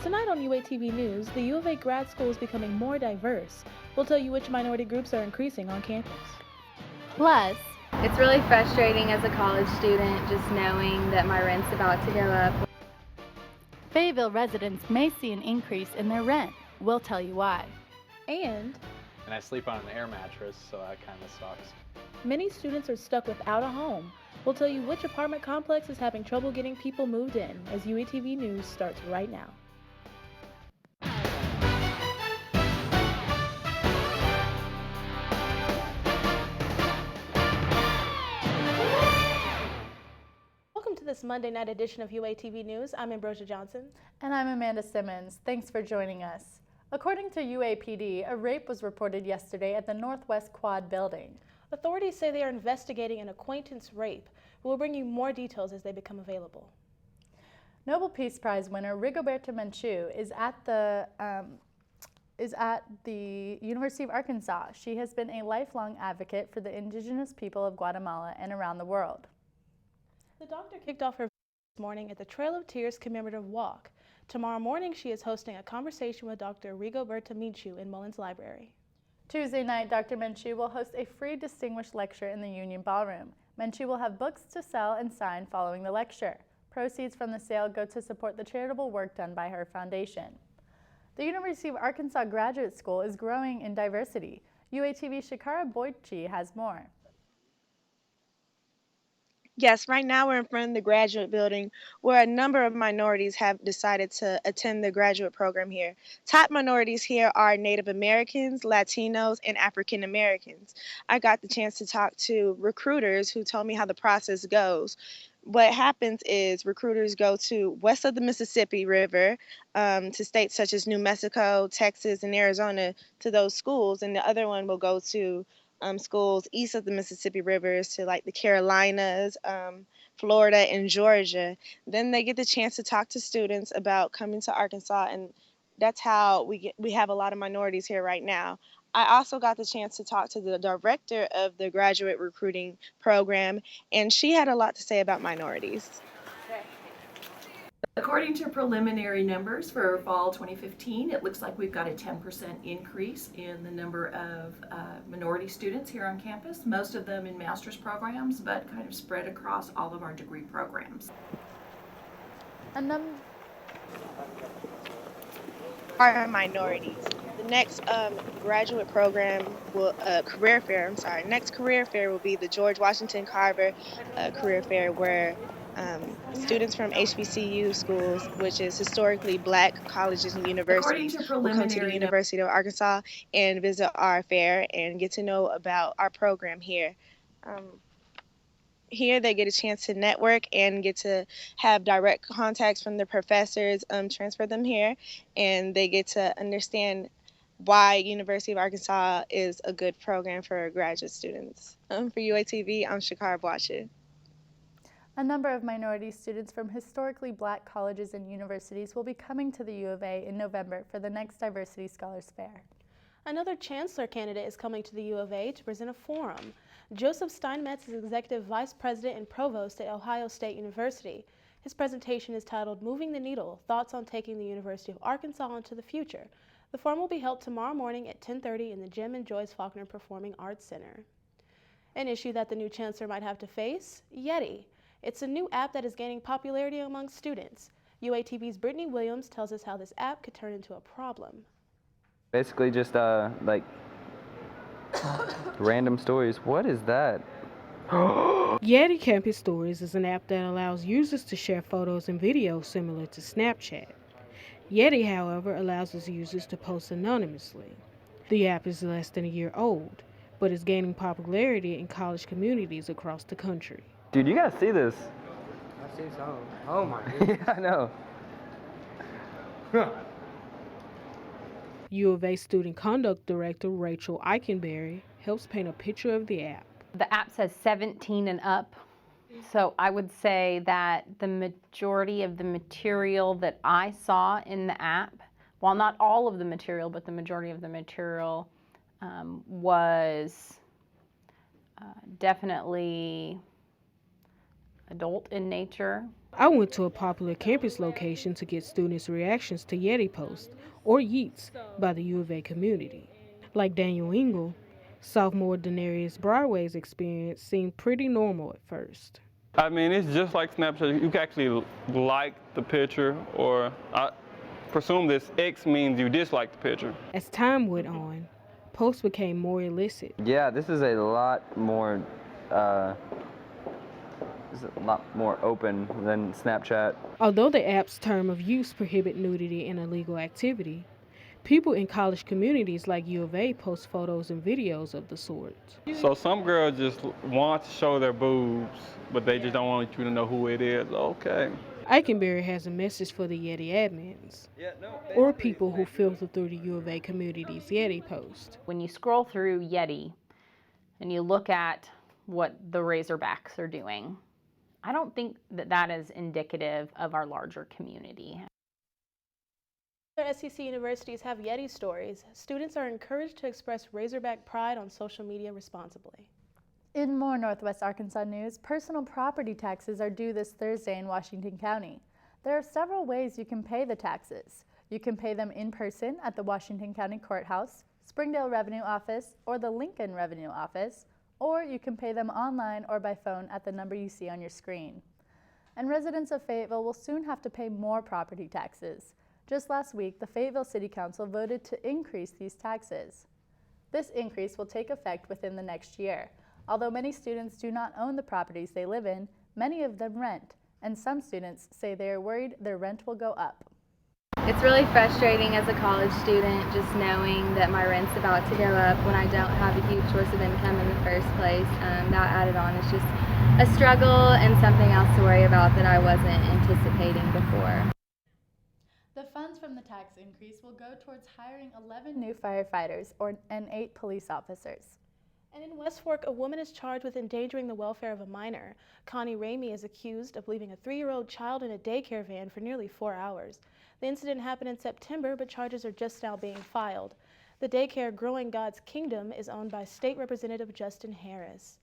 Tonight on UATV News, the U of A grad school is becoming more diverse. We'll tell you which minority groups are increasing on campus. Plus, it's really frustrating as a college student just knowing that my rent's about to go up. Fayetteville residents may see an increase in their rent. We'll tell you why. And I sleep on an air mattress, so that kind of sucks. Many students are stuck without a home. We'll tell you which apartment complex is having trouble getting people moved in as UATV News starts right now. Welcome to this Monday night edition of UATV News. I'm Ambrosia Johnson. And I'm Amanda Simmons. Thanks for joining us. According to UAPD, a rape was reported yesterday at the Northwest Quad building. Authorities say they are investigating an acquaintance rape. We'll bring you more details as they become available. Nobel Peace Prize winner Rigoberta Menchú is at the University of Arkansas. She has been a lifelong advocate for the indigenous people of Guatemala and around the world. The doctor kicked off her this morning at the Trail of Tears commemorative walk. Tomorrow morning, she is hosting a conversation with Dr. Rigoberta Menchú in Mullins Library. Tuesday night, Dr. Menchú will host a free distinguished lecture in the Union Ballroom. Menchú will have books to sell and sign following the lecture. Proceeds from the sale go to support the charitable work done by her foundation. The University of Arkansas Graduate School is growing in diversity. UATV Shakara Boychi has more. Yes, right now we're in front of the graduate building where a number of minorities have decided to attend the graduate program here. Top minorities here are Native Americans, Latinos, and African Americans. I got the chance to talk to recruiters who told me how the process goes. What happens is recruiters go to west of the Mississippi River to states such as New Mexico, Texas, and Arizona to those schools, and the other one will go to schools east of the Mississippi rivers to like the Carolinas, Florida, and Georgia. Then they get the chance to talk to students about coming to Arkansas, and that's how we have a lot of minorities here right now. I also got the chance to talk to the director of the graduate recruiting program, and she had a lot to say about minorities. According to preliminary numbers for fall 2015, it looks like we've got a 10% increase in the number of minority students here on campus, most of them in master's programs, but kind of spread across all of our degree programs. Are minorities. The next graduate program will next career fair will be the George Washington Carver career fair, where students from HBCU schools, which is historically black colleges and universities, will come to the University of Arkansas and visit our fair and get to know about our program here. Here they get a chance to network and get to have direct contacts from the professors, transfer them here, and they get to understand why University of Arkansas is a good program for graduate students. For UATV, I'm Shakara Boychi. A number of minority students from historically black colleges and universities will be coming to the U of A in November for the next Diversity Scholars Fair. Another chancellor candidate is coming to the U of A to present a forum. Joseph Steinmetz is Executive Vice President and Provost at Ohio State University. His presentation is titled Moving the Needle, Thoughts on Taking the University of Arkansas into the Future. The forum will be held tomorrow morning at 10:30 in the Jim and Joyce Faulkner Performing Arts Center. An issue that the new chancellor might have to face, Yeti. It's a new app that is gaining popularity among students. UATV's Brittany Williams tells us how this app could turn into a problem. Basically just like random stories. What is that? Yeti Campus Stories is an app that allows users to share photos and videos similar to Snapchat. Yeti, however, allows its users to post anonymously. The app is less than a year old, but is gaining popularity in college communities across the country. Dude, you gotta see this. I see some. Oh my goodness. Yeah, I know. U of A Student Conduct Director Rachel Eikenberry helps paint a picture of the app. The app says 17 and up, so I would say that the majority of the material that I saw in the app, while not all of the material, but the majority of the material was definitely adult in nature, I went to a popular campus location to get students' reactions to Yeti posts, or Yeets, by the U of A community. Like Daniel Engel, sophomore Denarius Broadway's experience seemed pretty normal at first. I mean, it's just like Snapchat. You can actually like the picture, or I presume this X means you dislike the picture. As time went on, posts became more illicit. Yeah, this is a lot more open than Snapchat. Although the app's term of use prohibit nudity and illegal activity, people in college communities like U of A post photos and videos of the sort. So some girls just want to show their boobs, but they just don't want you to know who it is. Okay. Eikenberry has a message for the Yeti admins, or people who filter through the U of A community's Yeti post. When you scroll through Yeti and you look at what the Razorbacks are doing, I don't think that that is indicative of our larger community. Other SEC universities have Yeti stories. Students are encouraged to express Razorback pride on social media responsibly. In more Northwest Arkansas news, personal property taxes are due this Thursday in Washington County. There are several ways you can pay the taxes. You can pay them in person at the Washington County Courthouse, Springdale Revenue Office, or the Lincoln Revenue Office, or you can pay them online or by phone at the number you see on your screen. And residents of Fayetteville will soon have to pay more property taxes. Just last week, the Fayetteville City Council voted to increase these taxes. This increase will take effect within the next year. Although many students do not own the properties they live in, many of them rent, and some students say they are worried their rent will go up. It's really frustrating as a college student just knowing that my rent's about to go up when I don't have a huge source of income in the first place. That added on is just a struggle and something else to worry about that I wasn't anticipating before. The funds from the tax increase will go towards hiring 11 new firefighters and 8 police officers. And in West Fork, a woman is charged with endangering the welfare of a minor. Connie Ramey is accused of leaving a 3-year-old child in a daycare van for nearly 4 hours. The incident happened in September, but charges are just now being filed. The daycare Growing God's Kingdom is owned by State Representative Justin Harris.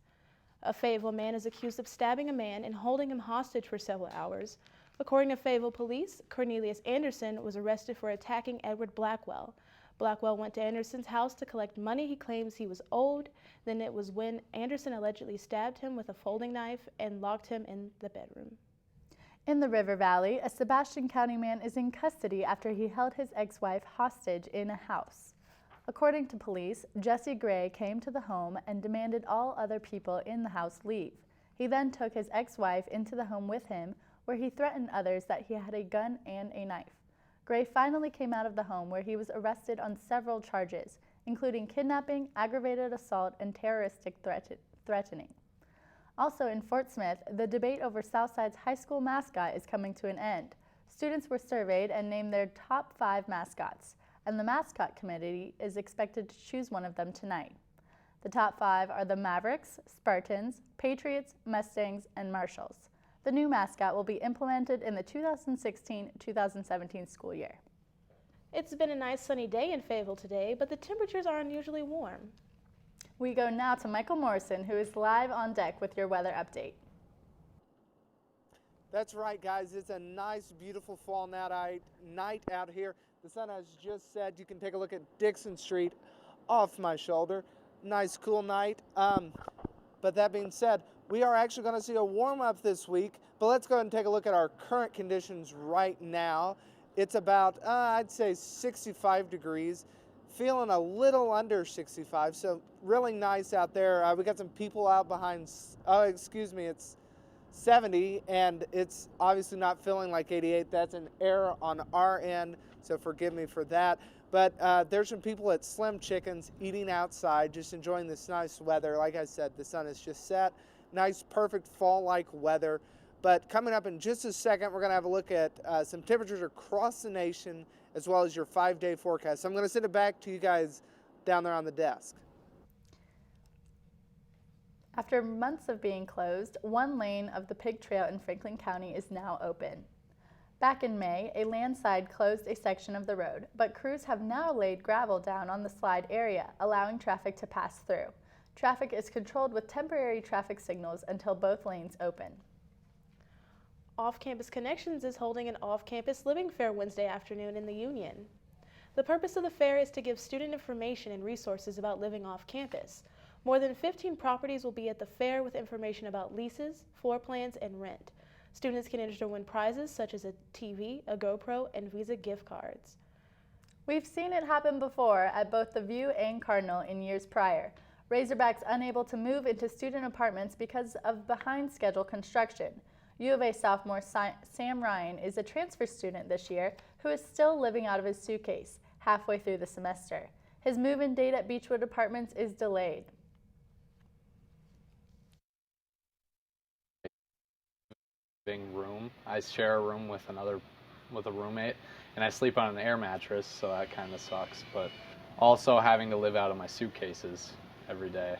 A Fayetteville man is accused of stabbing a man and holding him hostage for several hours. According to Fayetteville police, Cornelius Anderson was arrested for attacking Edward Blackwell. Blackwell went to Anderson's house to collect money he claims he was owed. Then it was when Anderson allegedly stabbed him with a folding knife and locked him in the bedroom. In the River Valley, a Sebastian County man is in custody after he held his ex-wife hostage in a house. According to police, Jesse Gray came to the home and demanded all other people in the house leave. He then took his ex-wife into the home with him, where he threatened others that he had a gun and a knife. Gray finally came out of the home, where he was arrested on several charges, including kidnapping, aggravated assault, and terroristic threatening. Also in Fort Smith, the debate over Southside's high school mascot is coming to an end. Students were surveyed and named their top 5 mascots, and the mascot committee is expected to choose one of them tonight. The top 5 are the Mavericks, Spartans, Patriots, Mustangs, and Marshalls. The new mascot will be implemented in the 2016-2017 school year. It's been a nice sunny day in Fayetteville today, but the temperatures are unusually warm. We go now to Michael Morrison, who is live on deck with your weather update. That's right, guys. It's a nice, beautiful fall night out here. The sun has just set. You can take a look at Dixon Street off my shoulder. Nice, cool night. But that being said, we are actually going to see a warm-up this week. But let's go ahead and take a look at our current conditions right now. It's about, I'd say, 65 degrees. Feeling a little under 65, so really nice out there. We got some people out behind, it's 70, and it's obviously not feeling like 88. That's an error on our end, so forgive me for that. But there's some people at Slim Chickens eating outside, just enjoying this nice weather. Like I said, the sun has just set. Nice, perfect fall-like weather. But coming up in just a second, we're going to have a look at some temperatures across the nation, as well as your 5-day forecast. So I'm going to send it back to you guys down there on the desk. After months of being closed, one lane of the Pig Trail in Franklin County is now open. Back in May, a landslide closed a section of the road, but crews have now laid gravel down on the slide area, allowing traffic to pass through. Traffic is controlled with temporary traffic signals until both lanes open. Off-Campus Connections is holding an off-campus living fair Wednesday afternoon in the Union. The purpose of the fair is to give student information and resources about living off-campus. More than 15 properties will be at the fair with information about leases, floor plans, and rent. Students can enter to win prizes such as a TV, a GoPro, and Visa gift cards. We've seen it happen before at both the View and Cardinal in years prior. Razorbacks unable to move into student apartments because of behind-schedule construction. U of A sophomore Sam Ryan is a transfer student this year who is still living out of his suitcase halfway through the semester. His move-in date at Beechwood Apartments is delayed. Room. I share a room with a roommate, and I sleep on an air mattress, so that kind of sucks. But also having to live out of my suitcases every day.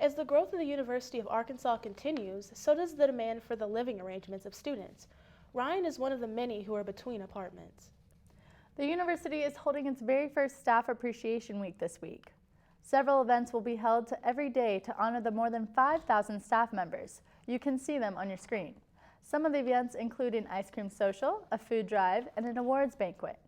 As the growth of the University of Arkansas continues, so does the demand for the living arrangements of students. Ryan is one of the many who are between apartments. The university is holding its very first Staff Appreciation Week this week. Several events will be held every day to honor the more than 5,000 staff members. You can see them on your screen. Some of the events include an ice cream social, a food drive, and an awards banquet.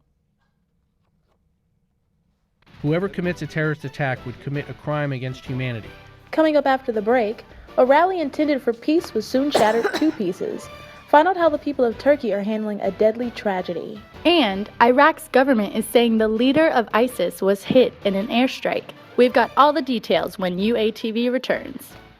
Whoever commits a terrorist attack would commit a crime against humanity. Coming up after the break, a rally intended for peace was soon shattered to pieces. Find out how the people of Turkey are handling a deadly tragedy. And Iraq's government is saying the leader of ISIS was hit in an airstrike. We've got all the details when UATV returns.